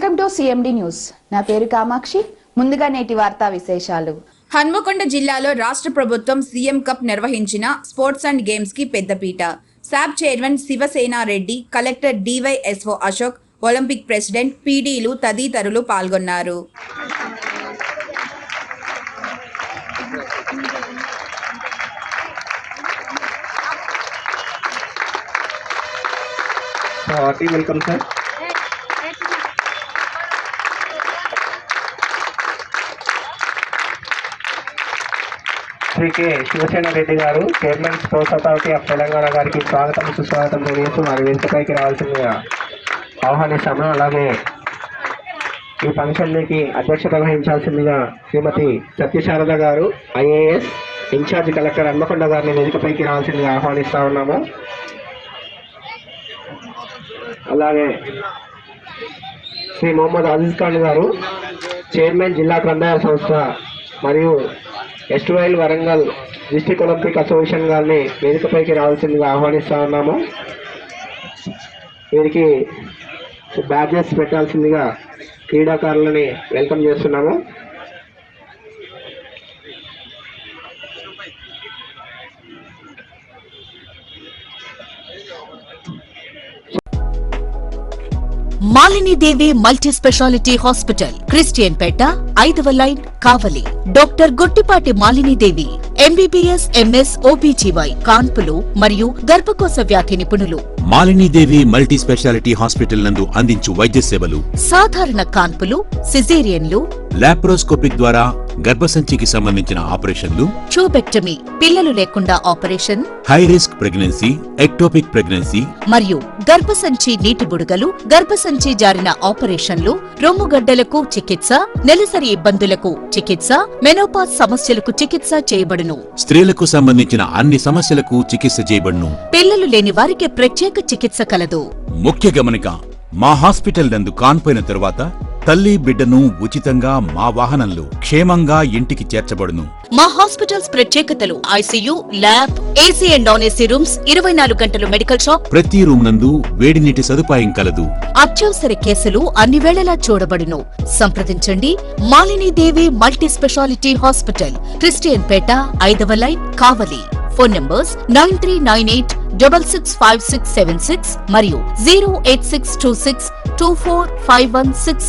Welcome to CMD news. నా పేరు కామాక్షి. ముందుగా నేటి వార్తా విశేషాలు. హన్మకొండ జిల్లాలో రాష్ట్ర ప్రభుత్వం సీఎం కప్ నిర్వహించిన స్పోర్ట్స్ అండ్ గేమ్స్ కి పెద్దపీట. SAAP chairman Sivasenareddy, collector DYSO Ashok, Olympic president, పీడీలు తదితరులు పాల్గొన్నారు. Welcome sir. Shri K Sivasenareddy గారు, chairman sports authority of Telangana గారికి స్వాగతం సుస్వాగతం తెలియజేస్తూ వారి వేదికపైకి రావాల్సిందిగా ఆహ్వానిస్తాము. అలాగే ఈ ఫంక్షన్కి అధ్యక్షత వహించాల్సిందిగా శ్రీమతి సత్యశారద గారు, ఐఏఎస్ ఇన్ఛార్జ్ కలెక్టర్ హన్మకొండ గారిని వేదికపైకి రావాల్సిందిగా ఆహ్వానిస్తా ఉన్నాము. అలాగే శ్రీ మొహమ్మద్ అజీజ్ ఖాన్ గారు, చైర్మన్ జిల్లా గ్రంథాలయ సంస్థ మరియు ఎస్టువైల్ వరంగల్ డిస్ట్రిక్ట్ ఒలింపిక్ అసోసియేషన్ గారిని వేదికపైకి రావాల్సిందిగా ఆహ్వానిస్తా ఉన్నాము. వీరికి బ్యాడ్జెస్ పెట్టాల్సిందిగా క్రీడాకారులని వెల్కమ్ చేస్తున్నాము. మాలిని దేవి మల్టీ స్పెషాలిటీ హాస్పిటల్, క్రిస్టియన్ పేట, 5వ లైన్, కావలి. డాక్టర్ గుట్టిపాటి మాలిని దేవి, ఎంబీబీఎస్, ఎంఎస్, ఓబీజీవై, కాన్పులు మరియు గర్భకోశ వ్యాధి నిపుణులు. మాలినీదేవి మల్టీ స్పెషాలిటీ హాస్పిటల్ నందు అందించు వైద్య సేవలు: సాధారణ కాన్పులు, సిజేరియన్లు, లాప్రోస్కోపిక్ ద్వారా గర్భసంచికి సంబంధించిన ఆపరేషన్లు, ట్యూబెక్టమీ, పిల్లలు లేకుండా operation, high risk pregnancy, ectopic pregnancy మరియు గర్భసంచి నీటి బుడగలు, గర్భసంచి జారిన ఆపరేషన్లు, రొమ్ముగడ్డలకు చికిత్స, నెలసరి ఇబ్బందులకు చికిత్స, మెనోపాజ్ సమస్యలకు చికిత్స చేయబడును. స్త్రీలకు సంబంధించిన అన్ని సమస్యలకు చికిత్స చేయబడును. పిల్లలు లేని వారికి ప్రత్యేక చికిత్స కలదు. ముఖ్య గమనిక: మా హాస్పిటల్ నందు కాన్పోయిన తరువాత తల్లి బిడ్డను ఉచితంగా మా వాహనంలో క్షేమంగా ఇంటికి చేర్చబడును. మా హాస్పిటల్స్ ప్రత్యేకతలు: ICU, lab, AC and non AC rooms, 24 గంటలు మెడికల్ షాప్, ప్రతి రూమ్ నందు వేడి నీటి సదుపాయం కలదు. అత్యవసర కేసులు అన్ని వేళలా చూడబడును. సంప్రదించండి. మాలిని దేవి మల్టీ స్పెషాలిటీ హాస్పిటల్, క్రిస్టియన్ పేట, 5వ లైన్, కావలి. ఫోన్ నంబర్స్ 9398665676 మరియు 08626245166.